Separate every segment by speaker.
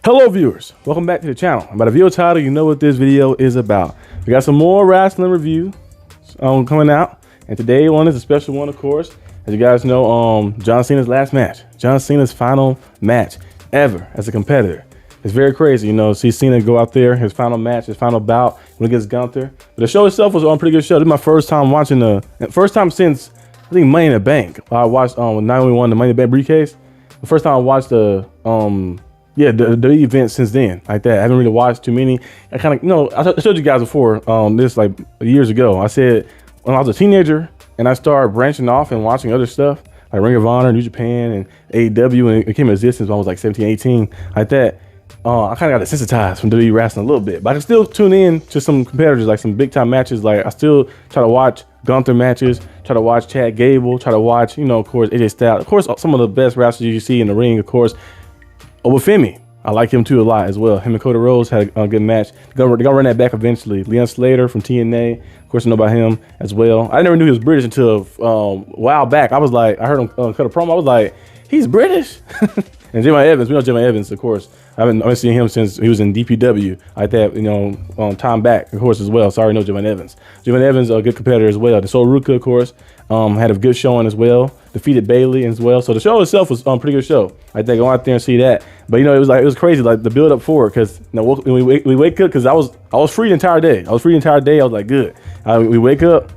Speaker 1: Hello viewers, welcome back to the channel. By the video title, you know what this video is about. We got some more wrestling review coming out, and today one is a special one, of course. As you guys know, John Cena's last match, John Cena's final match ever as a competitor. It's very crazy, you know, see Cena go out there, his final match, his final bout when he gets Gunther. But the show itself was on a pretty good show. This is my first time watching first time since I think Money in the Bank. I watched when Naomi won the Money in the Bank briefcase. The first time I watched the event since then, like that. I haven't really watched too many. I kind of, you know, I showed you guys before this like years ago. I said when I was a teenager and I started branching off and watching other stuff like Ring of Honor, New Japan, and AEW, and it came in existence when I was like 17, 18, like that. I kind of got desensitized from WWE wrestling a little bit, but I can still tune in to some competitors, like some big time matches. Like I still try to watch Gunther matches, try to watch Chad Gable, try to watch, you know, of course, AJ Styles, of course, some of the best wrestlers you see in the ring, of course. With Femi, I like him too a lot as well. Him and Cody Rhodes had a good match. They're gonna run that back eventually. Leon Slater from TNA, of course, I know about him as well. I never knew he was British until a while back. I was like, I heard him cut a promo. I was like, he's British. And Jimmy Evans, we know Jimmy Evans, of course. I've been seeing him since he was in DPW, like that, you know, time back, of course, as well. So I already know Jimmy Evans. Jimmy Evans, a good competitor as well. The Sol Ruka, of course, had a good showing as well. Defeated Bailey as well. So the show itself was a pretty good show. I think go out there and see that. But you know, it was crazy, like the build up for it, because you know, when we wake up, because I was free the entire day. I was like, good. We wake up.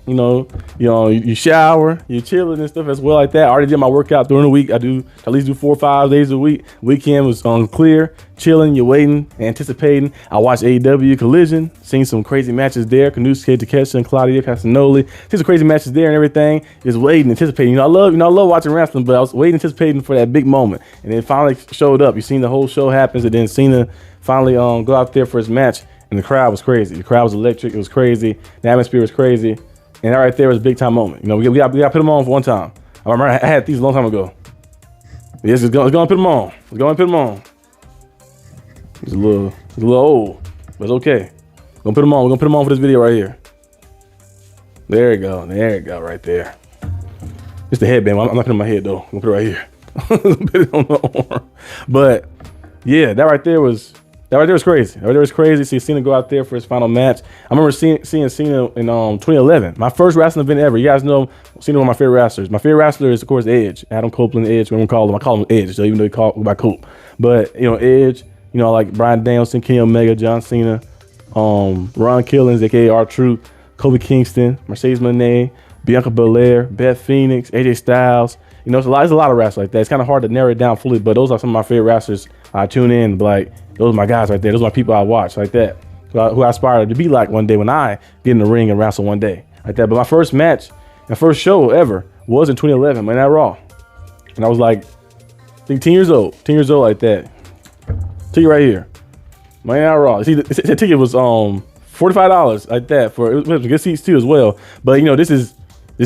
Speaker 1: You know, you shower, you chilling and stuff as well, like that. I already did my workout during the week. I do at least 4 or 5 days a week. Weekend was clear, chilling, you're waiting, anticipating. I watched AEW Collision, seen some crazy matches there. Kanusuke Takeshita and Claudia Castagnoli, seen some crazy matches there and everything. Just waiting, anticipating. I love watching wrestling, but I was waiting, anticipating for that big moment, and then finally showed up. You seen the whole show happens, and then Cena finally go out there for his match, and the crowd was crazy. The crowd was electric. It was crazy. The atmosphere was crazy. And that right there was a big time moment. You know, we got to put them on for one time. I remember I had these a long time ago. Yes, let's go and put them on. Let's go and put them on. It's a little old, but it's okay. We're gonna put them on. We're gonna put them on for this video right here. There you go. There you go, right there. It's the headband. I'm not putting it on my head though. I'm gonna put it right here. Put it on the arm. But yeah, that right there was crazy. That right there was crazy. See Cena go out there for his final match. I remember seeing Cena in 2011. My first wrestling event ever. You guys know Cena one of my favorite wrestlers. My favorite wrestler is, of course, Edge. Adam Copeland, Edge, whatever we call him. I call him Edge, so even though he called by Cope. But, you know, Edge, you know, like Bryan Danielson, Kenny Omega, John Cena, Ron Killings, a.k.a. R-Truth, Kobe Kingston, Mercedes Moné, Bianca Belair, Beth Phoenix, AJ Styles. You know, it's a lot of wrestlers like that. It's kind of hard to narrow it down fully, but those are some of my favorite wrestlers. I tune in, like, those are my guys right there. Those are my people I watch like that, who I aspire to be like one day when I get in the ring and wrestle one day like that. But my first match, my first show ever was in 2011, Monday Night Raw. And I was like, I think 10 years old like that. Tell you right here, Monday Night Raw. See, the ticket was $45 like that for it was good seats too as well. But you know, this is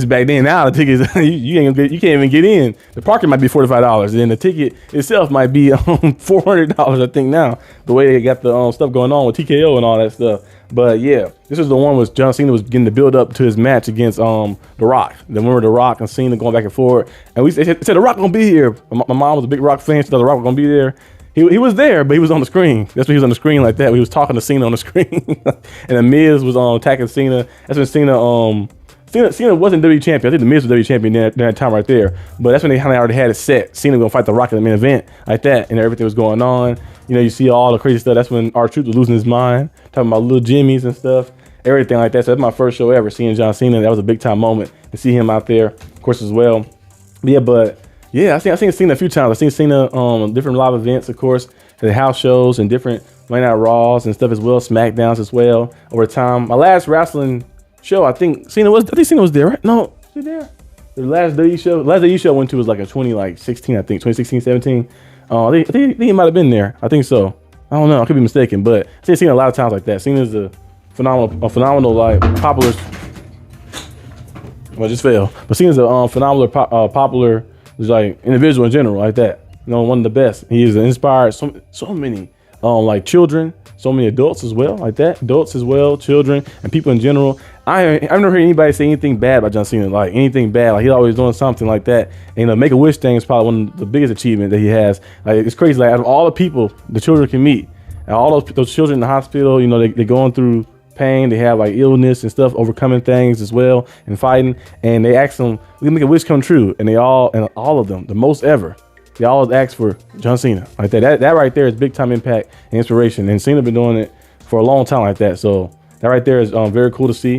Speaker 1: back then. Now the tickets you can't even get in. The parking might be $45, and then the ticket itself might be $400. I think now the way they got the stuff going on with TKO and all that stuff. But yeah, this is the one was John Cena was getting the build up to his match against The Rock. Then remember The Rock and Cena going back and forth, and they said The Rock gonna be here. My mom was a big Rock fan. She thought The Rock was gonna be there. He was there, but he was on the screen. That's when he was on the screen like that. He was talking to Cena on the screen, and the Miz was attacking Cena. That's when Cena wasn't WWE champion. I think the Miz was WWE champion during that time right there. But that's when they already had it set. Cena gonna fight The Rock in the main event like that, and everything was going on. You know, you see all the crazy stuff. That's when R-Truth was losing his mind, talking about little Jimmys and stuff, everything like that. So that's my first show ever, seeing John Cena. That was a big time moment to see him out there, of course, as well. I've seen Cena a few times. I've seen Cena different live events, of course, at the house shows and different Monday Night Raws and stuff as well, SmackDowns as well over time. My last wrestling show, I think Cena was there, right? No, was he there? The last WWE show I went to was like a 2016, I think, 2016, 17. I think he might have been there. I think so. I don't know. I could be mistaken, but I've seen Cena a lot of times like that. Cena's a phenomenal, like popular. Well, just fail. But Cena's a phenomenal, popular, like individual in general, like that. You know, one of the best. He has inspired so many, like children, so many adults as well, like that. Adults as well, children, and people in general. I've never heard anybody say anything bad about John Cena, like anything bad. Like he's always doing something like that. And the Make-A-Wish thing is probably one of the biggest achievements that he has. Like it's crazy. Like out of all the people the children can meet, and all those children in the hospital, you know, they're going through pain, they have like illness and stuff, overcoming things as well and fighting. And they ask them, we can make a wish come true. And all of them, the most ever, they all ask for John Cena like that. That right there is big time impact and inspiration. And Cena been doing it for a long time like that. So that right there is very cool to see.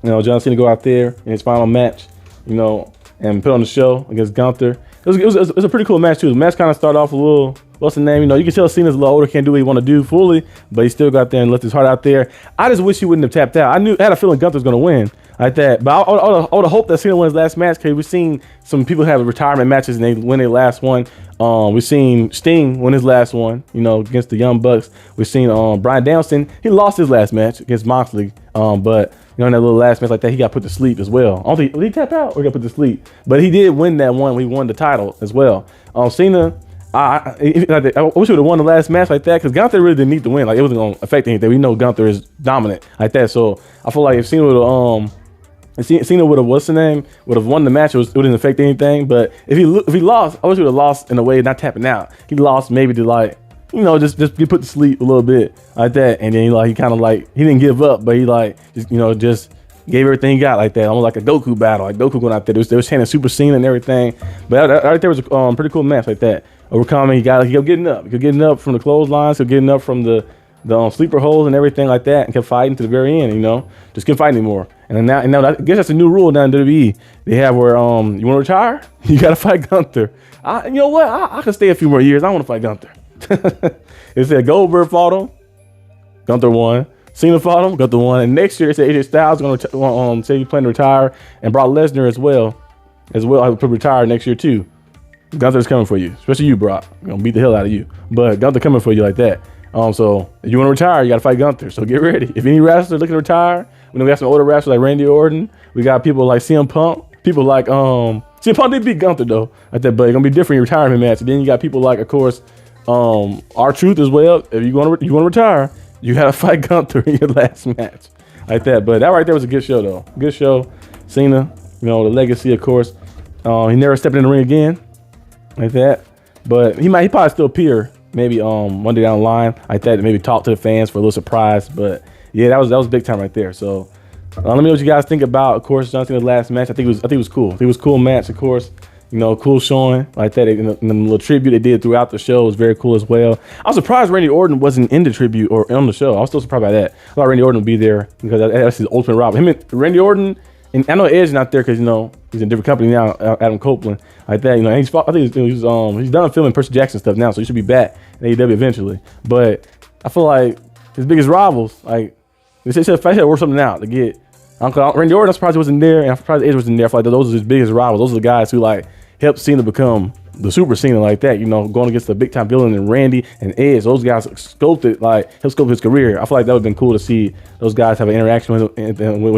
Speaker 1: You know, John Cena go out there in his final match, you know, and put on the show against Gunther. It was a pretty cool match too. The match kind of started off a little, what's the name? You know, you can tell Cena's a little older, can't do what he want to do fully, but he still got there and left his heart out there. I just wish he wouldn't have tapped out. I had a feeling Gunther was going to win like that, but I would have hoped that Cena wins his last match, because we've seen some people have retirement matches and they win their last one. We've seen Sting win his last one, you know, against the Young Bucks. We've seen Bryan Danielson, he lost his last match against Moxley, but you know, in that little last match like that, he got put to sleep as well. I don't think, did he tap out or he got put to sleep? But he did win that one. We won the title as well. Cena, I wish he would have won the last match like that, because Gunther really didn't need to win. Like it wasn't going to affect anything. We know Gunther is dominant like that. So I feel like if Cena would have, Cena would have, what's the name, would have won the match, it wouldn't affect anything. But if he lost, I wish he would have lost in a way not tapping out. He lost maybe to like, you know, just get put to sleep a little bit like that, and then he kind of like, he didn't give up, but he like just gave everything he got like that, almost like a Goku battle, like Goku going out there. They was chanting Super Cena and everything, but right there was a pretty cool match like that. Overcoming, he kept getting up from the clotheslines, he kept getting up from the sleeper holes and everything like that, and kept fighting to the very end. You know, just couldn't fight anymore. And now I guess that's a new rule down in WWE. They have where you want to retire, you got to fight Gunther. You know what? I can stay a few more years. I want to fight Gunther. It said Goldberg fought him, Gunther won. Cena fought him, Gunther won. And next year it said AJ Styles going to say he's planning to retire, and Brock Lesnar as well. I would retire next year too. Gunther's coming for you, especially you, Brock. I'm gonna beat the hell out of you. But Gunther coming for you like that. So if you want to retire, you got to fight Gunther. So get ready. If any wrestler looking to retire, we got some older wrestlers like Randy Orton. We got people like CM Punk. People like CM Punk did beat Gunther though like that, but it's gonna be different in retirement match. And then you got people like, of course, R-Truth as well. If you want to retire, you gotta fight Gunther in your last match like that. But that right there was a good show though. Good show. Cena, you know, the legacy, of course. He never stepped in the ring again like that, but he probably still appear maybe one day down the line like that, maybe talk to the fans for a little surprise. But yeah, that was big time right there. So let me know what you guys think about, of course, John Cena's last match. I think it was cool. I think it was a cool match, of course. You know, cool showing like that. And the little tribute they did throughout the show was very cool as well. I was surprised Randy Orton wasn't in the tribute or on the show. I was still surprised by that. I thought Randy Orton would be there because that's his ultimate rival. Him and Randy Orton, and I know Edge's not there because, you know, he's in a different company now, Adam Copeland, like that. You know, and I think he's done filming Percy Jackson stuff now, so he should be back in AEW eventually. But I feel like his biggest rivals, like, they should work something out to get Randy Orton. I'm surprised he wasn't there, and I'm surprised Edge wasn't there. I feel like those are his biggest rivals. Those are the guys who like helped Cena become the Super Cena like that, you know, going against the big time villain and Randy and Edge. Those guys helped scope his career. I feel like that would have been cool to see those guys have an interaction with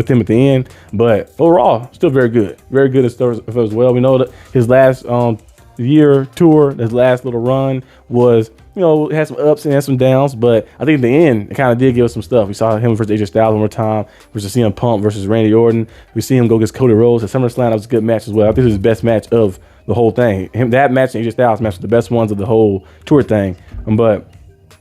Speaker 1: him at the end. But overall, still very good as well. We know that his last year tour, his last little run was, you know, had some ups and had some downs, but I think in the end, it kind of did give us some stuff. We saw him versus AJ Styles one more time, versus CM Punk versus Randy Orton. We see him go against Cody Rhodes at SummerSlam. That was a good match as well. I think it was his best match of the whole thing. That match and AJ Styles match were the best ones of the whole tour thing. But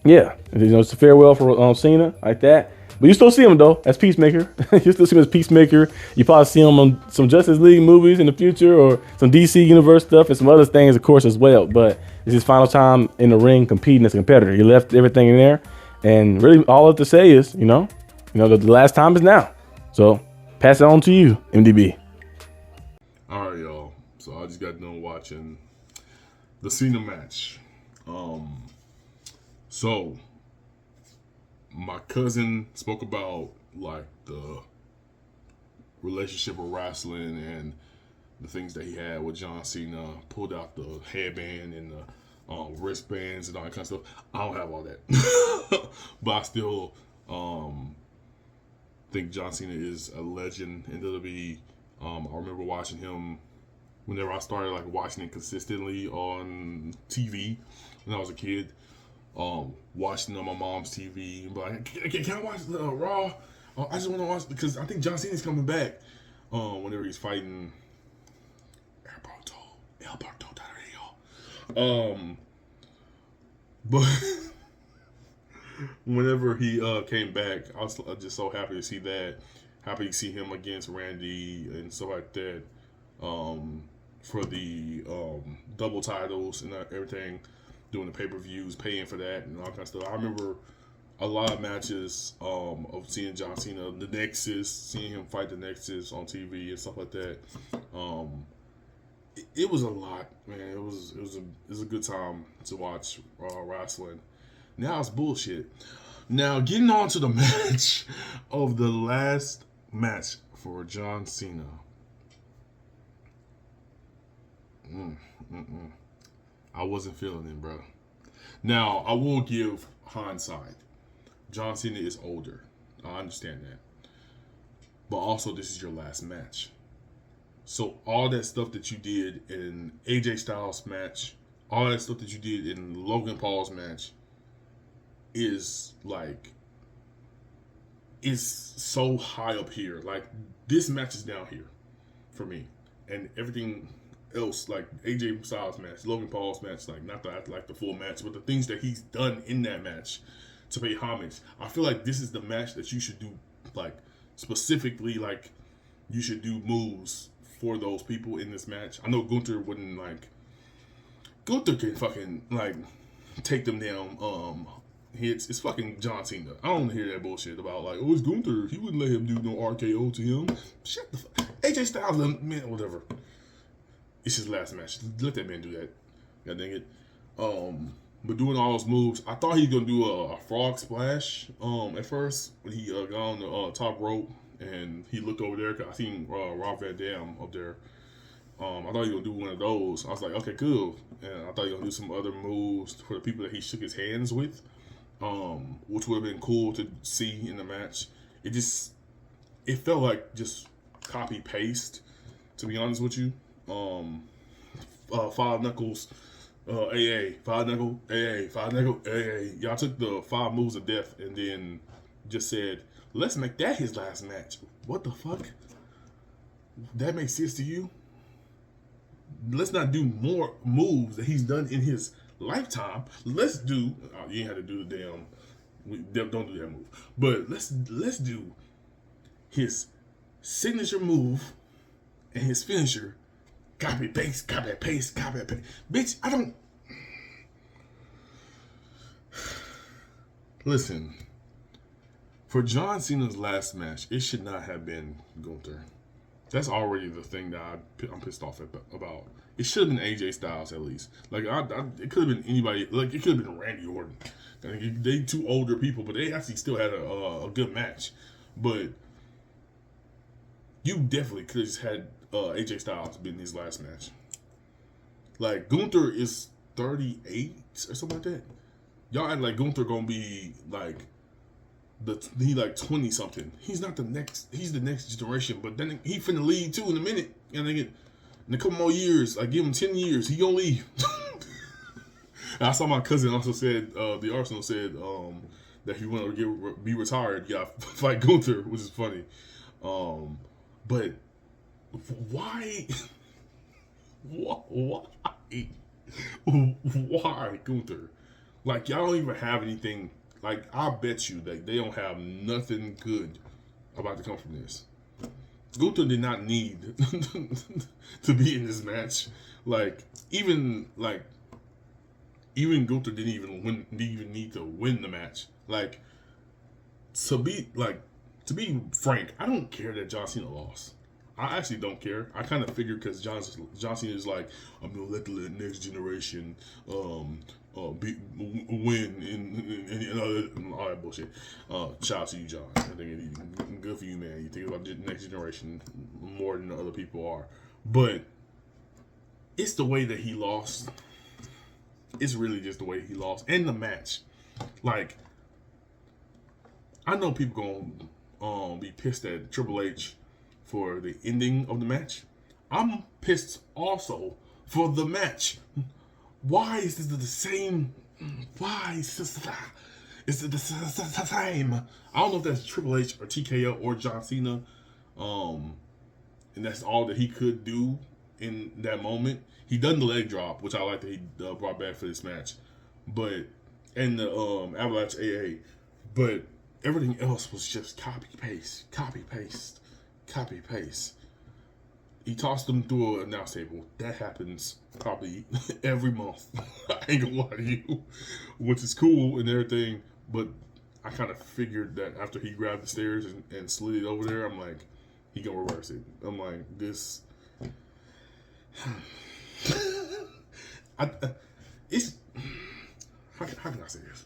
Speaker 1: yeah, you know, it's a farewell for Cena like that. But you still see him though as Peacemaker. You still see him as Peacemaker. You probably see him on some Justice League movies in the future, or some DC Universe stuff, and some other things, of course, as well. But it's his final time in the ring competing as a competitor. He left everything in there, and really all I have to say is, you know, the last time is now. So pass it on to you, MDB.
Speaker 2: All right, y'all. So I just got done watching the Cena match. So my cousin spoke about like the relationship of wrestling and the things that he had with John Cena. Pulled out the headband and the wristbands and all that kind of stuff. I don't have all that, but I still think John Cena is a legend in WWE. I remember watching him whenever I started like watching it consistently on TV when I was a kid. Watching on my mom's TV, but like, can I watch Raw? I just want to watch because I think John Cena's coming back. Whenever he's fighting Alberto Del Rio. But whenever he came back, I was just so happy to see that. Happy to see him against Randy and stuff like that. For the double titles and everything, doing the pay-per-views, paying for that and all kind of stuff. I remember a lot of matches of seeing John Cena, the Nexus, seeing him fight the Nexus on TV and stuff like that. It was a lot, man. It was a good time to watch wrestling. Now it's bullshit. Now getting on to the match of the last match for John Cena. I wasn't feeling it, bro. Now I will give hindsight. John Cena is older. I understand that. But also, this is your last match. So all that stuff that you did in AJ Styles' match, all that stuff that you did in Logan Paul's match is so high up here. Like, this match is down here for me. And everything else, like AJ Styles' match, Logan Paul's match, like not the full match, but the things that he's done in that match to pay homage. I feel like this is the match that you should do, like specifically, like you should do moves for those people in this match. I know Gunther wouldn't Gunther can fucking take them down hits. It's fucking John Cena. I don't hear that bullshit about oh, it's Gunther. He wouldn't let him do no RKO to him. Shut the fuck. AJ Styles, man, whatever. It's his last match. Let that man do that. God dang it. But doing all those moves, I thought he was gonna do a frog splash. At first when he got on the top rope and he looked over there, cause I seen Rob Van Dam up there. I thought he was gonna do one of those. I was like, okay, cool. And I thought he was gonna do some other moves for the people that he shook his hands with, which would have been cool to see in the match. It felt like just copy paste, to be honest with you. Five knuckles, AA, five knuckle, AA, five knuckle, AA. Y'all took the 5 moves of death and then just said, let's make that his last match. What the fuck? That makes sense to you? Let's not do more moves that he's done in his lifetime. Let's do. Oh, you ain't have to do the damn. Don't do that move. But let's do his signature move and his finisher. Copy paste, copy paste, copy paste. Bitch, I don't. Listen. For John Cena's last match, it should not have been Gunther. That's already the thing that I'm pissed off about. It should have been AJ Styles at least. It could have been anybody. It could have been Randy Orton. They 2 older people, but they actually still had a good match. But you definitely could have just had AJ Styles been his last match. Gunther is 38 or something like that. Y'all act like Gunther gonna be he 20 something. He's not the next. He's the next generation. But then he finna leave too in a minute. And in a couple more years, I give him 10 years. He gonna leave. I saw my cousin also said the Arsenal said that he wanted to be retired. Yeah, fight Gunther, which is funny. But why? Why? Why Gunther? Y'all don't even have anything. I bet you that they don't have nothing good about to come from this. Gunther did not need to be in this match. Even Gunther didn't even need to win the match. To be frank, I don't care that John Cena lost. I actually don't care. I kind of figured because John Cena is I'm gonna let the next generation win and all that bullshit. Shout out to you, John. I think good for you, man. You think about the next generation more than the other people are. But it's the way that he lost. It's really just the way he lost. And the match. I know people gonna be pissed at Triple H for the ending of the match. I'm pissed also for the match. Why is this the same? Why is this? It's the same. I don't know if that's Triple H or TKO or John Cena. And that's all that he could do in that moment. He done the leg drop, which I like that he brought back for this match. But, and the Avalanche AA. But everything else was just copy, paste, copy, paste, copy, paste. He tossed them through an announce table. That happens probably every month. I ain't gonna lie to you. Which is cool and everything. But I kind of figured that after he grabbed the stairs and slid it over there, I'm like, he gonna reverse it. I'm like, this. It's how can I say this?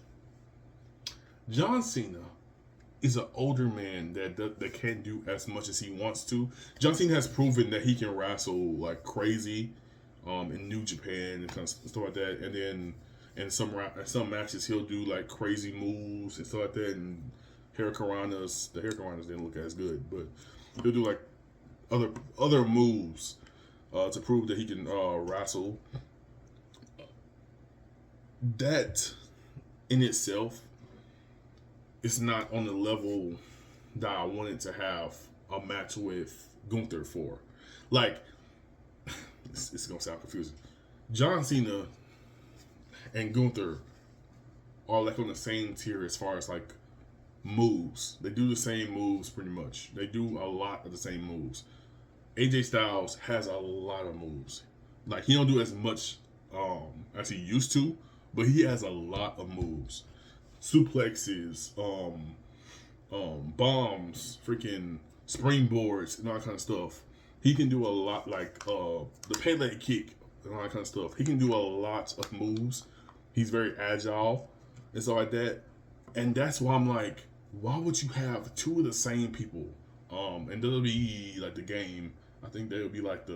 Speaker 2: John Cena is an older man that can't do as much as he wants to. John Cena has proven that he can wrestle like crazy, in New Japan and kind of stuff like that. And then in some matches he'll do like crazy moves and stuff like that. And the Hurricanranas didn't look as good, but he'll do like other moves to prove that he can wrestle. That in itself is not on the level that I wanted to have a match with Gunther for. Like, it's gonna sound confusing. John Cena and Gunther are like on the same tier as far as like moves. They do the same moves pretty much. They do a lot of the same moves. AJ Styles has a lot of moves. Like, he don't do as much as he used to, but he has a lot of moves. Suplexes, bombs, freaking springboards, and all that kind of stuff. He can do a lot, like the Pele kick and all that kind of stuff. He can do a lot of moves. He's very agile and stuff like that. And that's why I'm like, why would you have two of the same people? And WWE, like the game, I think they would be like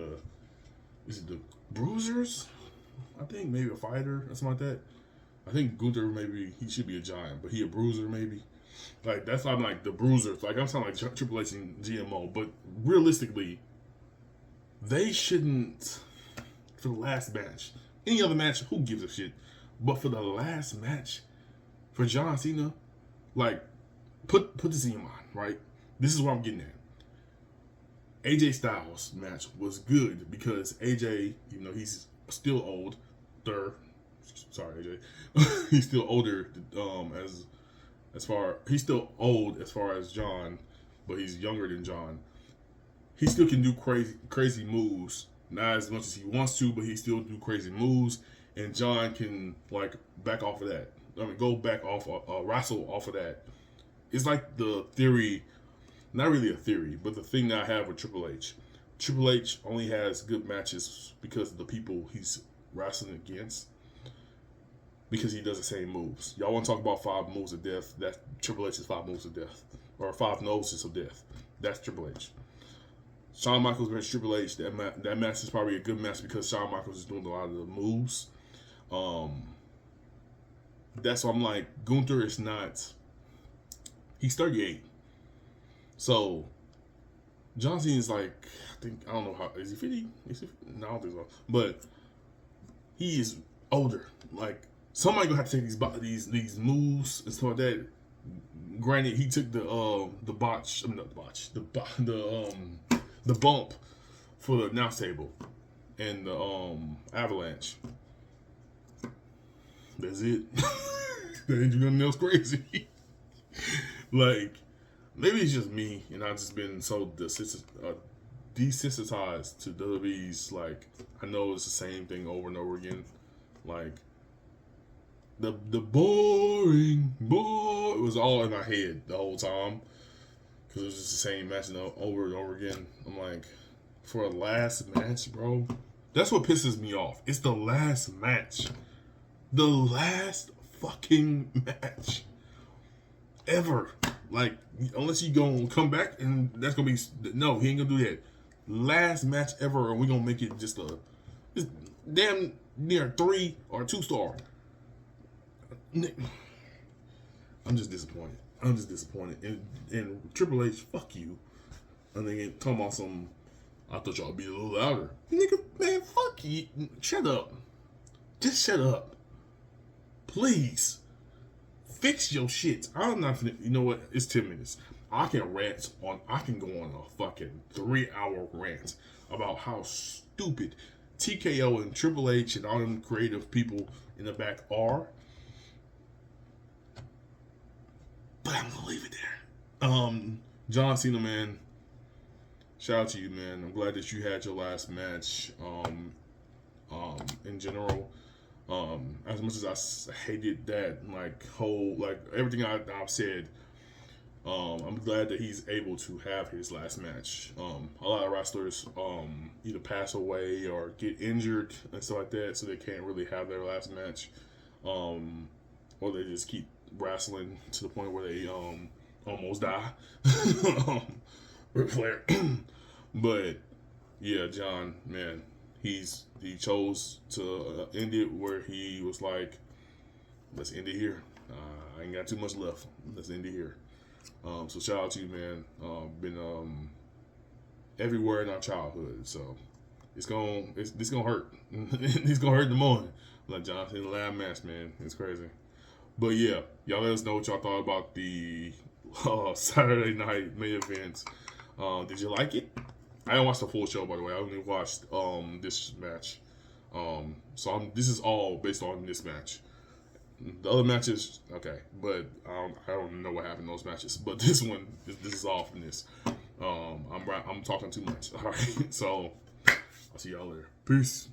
Speaker 2: is it the Bruisers? I think maybe a fighter or something like that. I think Gunther, maybe he should be a giant, but he a bruiser maybe. Like, that's why I'm like the bruisers. Like, I'm sounding like Triple H and GMO, but realistically, they shouldn't, for the last match, any other match, who gives a shit? But for the last match, for John Cena, like, put this in your mind, right? This is what I'm getting at. AJ Styles match was good because AJ, even though he's still old, he's still older he's still old as far as John, but he's younger than John. He still can do crazy moves, not as much as he wants to, but he still do crazy moves. And John can like back off of that. I mean, go back off, wrestle off of that. It's like the theory, not really a theory, but the thing that I have with Triple H. Triple H only has good matches because of the people he's wrestling against, because he does the same moves. Y'all want to talk about 5 moves of death? That's Triple H's 5 moves of death, or 5 noses of death. That's Triple H. Shawn Michaels versus Triple H. That match is probably a good match because Shawn Michaels is doing a lot of the moves. That's why I'm like, Gunther is not. He's 38, so John Cena is like, I don't know how, is he 50? No, I don't think so. But he is older. Like, somebody gonna have to take these moves and stuff like that. Granted, he took the bump for the announce table and the Avalanche. That's it. They ain't do nothing else crazy. Like, maybe it's just me, and I've just been so desensitized to WWE's. Like, I know it's the same thing over and over again. Like, the boring, it was all in my head the whole time, because it was just the same match over and over again. I'm like, for a last match, bro, that's what pisses me off. It's the last match. The last fucking match ever. Like, unless you gonna come back and that's gonna be, no, he ain't gonna do that. Last match ever, and we gonna make it just damn near 3 or 2 star. I'm just disappointed. And Triple H, fuck you. And then talking about some, I thought y'all would be a little louder. Nigga, man, fuck you. Shut up. Just shut up. Please. fix your shit. I'm not finna, you know what? It's 10 minutes. I can go on a fucking 3-hour rant about how stupid TKO and Triple H and all them creative people in the back are. But I'm gonna leave it there. John Cena, man. Shout out to you, man. I'm glad that you had your last match. In general, as much as I hated that, everything I've said, I'm glad that he's able to have his last match. A lot of wrestlers either pass away or get injured and stuff like that, so they can't really have their last match, or they just keep wrestling to the point where they almost die. Ric Flair. But yeah, John, man, he chose to end it where he was like, let's end it here. I ain't got too much left. Let's end it here. So shout out to you, man. Been everywhere in our childhood, so it's gonna hurt. It's gonna hurt in the morning. Like John said, the last match, man, it's crazy. But yeah, y'all let us know what y'all thought about the Saturday night main event. Did you like it? I didn't watch the full show, by the way. I only watched this match. So this is all based on this match. The other matches, okay, but I don't know what happened in those matches. But this one, this is all from this. I'm talking too much. All right, so I'll see y'all later. Peace.